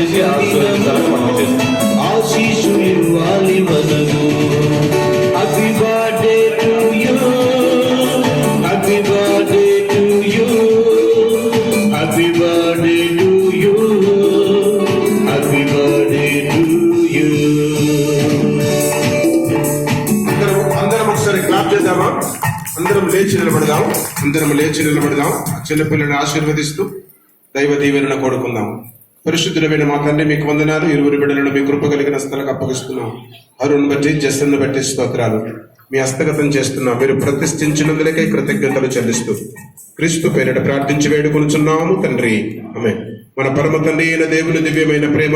చేసి ఆశీర్వదించాలని మనం చేస్తున్నాం. ఆశీస్సులు ఇవ్వాలి మనము. Happy birthday to you, happy birthday to you, happy birthday to you, happy birthday to you. అందరం ఒకసారి క్లాప్ చేద్దామా? అందరం లేచి నిలబడదాం. చిన్నపిల్లల్ని ఆశీర్వదిస్తూ దైవ దీవెనను కోరుకుందాం. పరిశుద్ధుడైన మా తండ్రి, మీకు వందనాలు. ఇరువురు బిడ్డలను మీ కృప కలిగిన స్థలకు అప్పగిస్తున్నాం. అరుణ్ బట్టి జస్సన్ను బట్టి స్తోత్రాలు మీ హస్తగతం చేస్తున్నాం. మీరు ప్రతిష్ఠించినందులకై కృతజ్ఞతలు చెల్లిస్తూ క్రీస్తు పేరిట ప్రార్థించి వేడుకొనుచున్నాము తండ్రి. ఆమేన్. మన పరమ తండ్రి అయిన దేవుని దివ్యమైన ప్రేమ,